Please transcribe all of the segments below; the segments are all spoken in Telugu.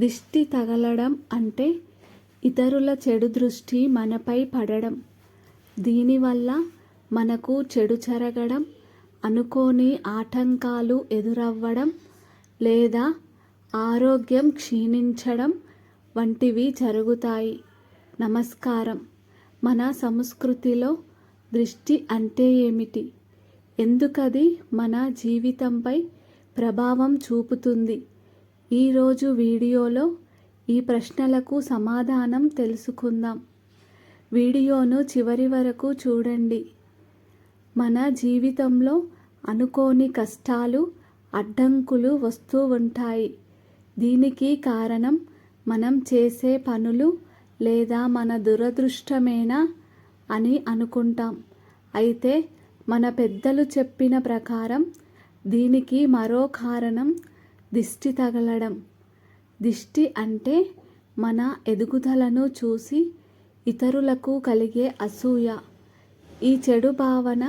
దిష్టి తగలడం అంటే ఇతరుల చెడు దృష్టి మనపై పడడం. దీనివల్ల మనకు చెడు జరగడం, అనుకోని ఆటంకాలు ఎదురవ్వడం లేదా ఆరోగ్యం క్షీణించడం వంటివి జరుగుతాయి. నమస్కారం. మన సంస్కృతిలో దృష్టి అంటే ఏమిటి? ఎందుకది మన జీవితంపై ప్రభావం చూపుతుంది? ఈరోజు వీడియోలో ఈ ప్రశ్నలకు సమాధానం తెలుసుకుందాం. వీడియోను చివరి వరకు చూడండి. మన జీవితంలో అనుకోని కష్టాలు, అడ్డంకులు వస్తూ ఉంటాయి. దీనికి కారణం మనం చేసే పనులు లేదా మన దురదృష్టమేనా అని అనుకుంటాం. అయితే మన పెద్దలు చెప్పిన ప్రకారం దీనికి మరో కారణం దిష్టి తగలడం. దిష్టి అంటే మన ఎదుగుదలను చూసి ఇతరులకు కలిగే అసూయ. ఈ చెడు భావన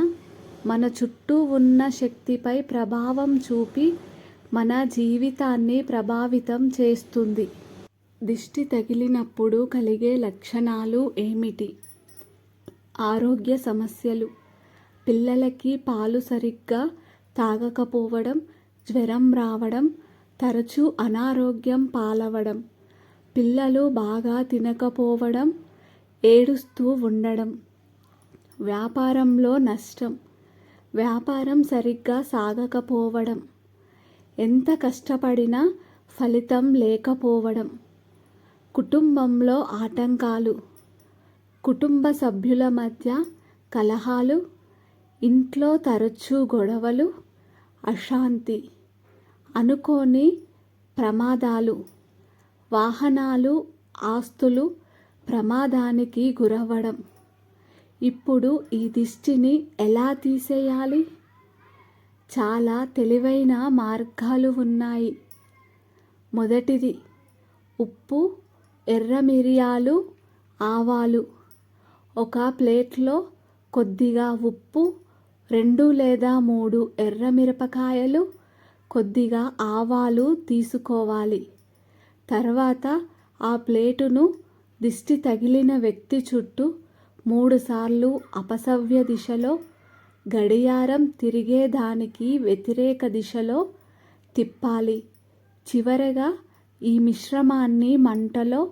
మన చుట్టూ ఉన్న శక్తిపై ప్రభావం చూపి మన జీవితాన్ని ప్రభావితం చేస్తుంది. దిష్టి తగిలినప్పుడు కలిగే లక్షణాలు ఏమిటి? ఆరోగ్య సమస్యలు. పిల్లలకి పాలు సరిగ్గా తాగకపోవడం, జ్వరం రావడం, తరచూ అనారోగ్యం పాలవడం, పిల్లలు బాగా తినకపోవడం, ఏడుస్తూ ఉండడం. వ్యాపారంలో నష్టం. వ్యాపారం సరిగ్గా సాగకపోవడం, ఎంత కష్టపడినా ఫలితం లేకపోవడం. కుటుంబంలో ఆటంకాలు. కుటుంబ సభ్యుల మధ్య కలహాలు, ఇంట్లో తరచూ గొడవలు, అశాంతి. అనుకోని ప్రమాదాలు. వాహనాలు, ఆస్తులు ప్రమాదానికి గురవ్వడం. ఇప్పుడు ఈ దిష్టిని ఎలా తీసేయాలి? చాలా తెలివైన మార్గాలు ఉన్నాయి. మొదటిది, ఉప్పు, ఎర్ర మిరియాలు, ఆవాలు. ఒక ప్లేట్లో కొద్దిగా ఉప్పు, 2 లేదా 3 ఎర్రమిరపకాయలు, కొద్దిగా ఆవాలు తీసుకోవాలి. తర్వాత ఆ ప్లేటును దిష్టి తగిలిన వ్యక్తి చుట్టూ 3 సార్లు అపసవ్య దిశలో, గడియారం తిరిగేదానికి వ్యతిరేక దిశలో తిప్పాలి. చివరగా ఈ మిశ్రమాన్ని మంటలో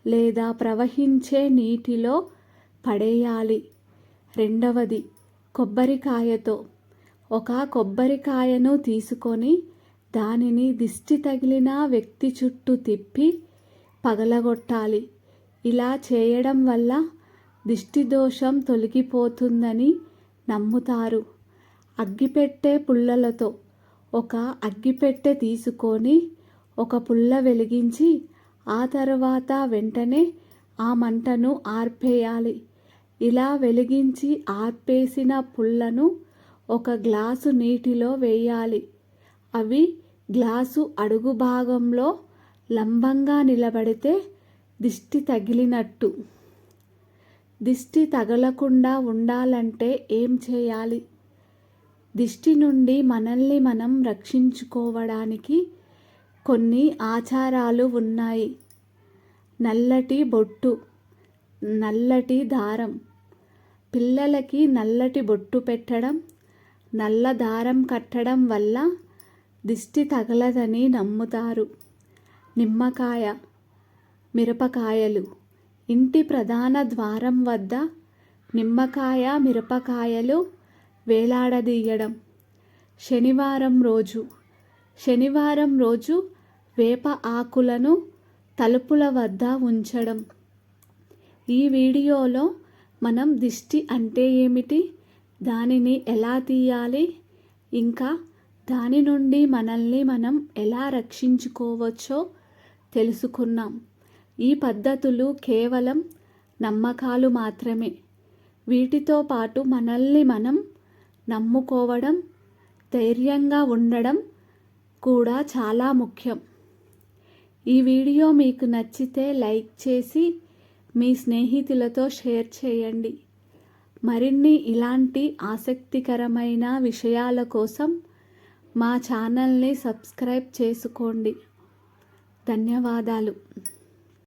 లేదా ప్రవహించే నీటిలో పడేయాలి. రెండవది, కొబ్బరికాయతో. ఒక కొబ్బరికాయను తీసుకొని దానిని దిష్టి తగిలిన వ్యక్తి చుట్టూ తిప్పి పగలగొట్టాలి. ఇలా చేయడం వల్ల దిష్టి దోషం తొలగిపోతుందని నమ్ముతారు. అగ్గిపెట్టె పుల్లలతో. ఒక అగ్గిపెట్టె తీసుకొని ఒక పుల్ల వెలిగించి ఆ తర్వాత వెంటనే ఆ మంటను ఆర్పేయాలి. ఇలా వెలిగించి ఆర్పేసిన పుల్లను ఒక గ్లాసు నీటిలో వేయాలి. అవి గ్లాసు అడుగు భాగంలో లంబంగా నిలబడితే దిష్టి తగిలినట్టు. దిష్టి తగలకుండా ఉండాలంటే ఏం చేయాలి? దిష్టి నుండి మనల్ని మనం రక్షించుకోవడానికి కొన్ని ఆచారాలు ఉన్నాయి. నల్లటి బొట్టు, నల్లటి దారం. పిల్లలకి నల్లటి బొట్టు పెట్టడం, నల్ల దారం కట్టడం వల్ల దిష్టి తగలదని నమ్ముతారు. నిమ్మకాయ, మిరపకాయలు. ఇంటి ప్రధాన ద్వారం వద్ద నిమ్మకాయ, మిరపకాయలు వేలాడదీయడం. శనివారం రోజు వేప ఆకులను తలుపుల వద్ద ఉంచడం. ఈ వీడియోలో మనం దిష్టి అంటే ఏమిటి, దానిని ఎలా తీయాలి, ఇంకా దాని నుండి మనల్ని మనం ఎలా రక్షించుకోవచ్చో తెలుసుకున్నాం. ఈ పద్ధతులు కేవలం నమ్మకాలు మాత్రమే. వీటితో పాటు మనల్ని మనం నమ్ముకోవడం, ధైర్యంగా ఉండడం కూడా చాలా ముఖ్యం. ఈ వీడియో మీకు నచ్చితే లైక్ చేసి మీ స్నేహితులతో షేర్ చేయండి. మరిన్ని ఇలాంటి ఆసక్తికరమైన విషయాల కోసం మా ఛానల్ని సబ్స్క్రైబ్ చేసుకోండి. ధన్యవాదాలు.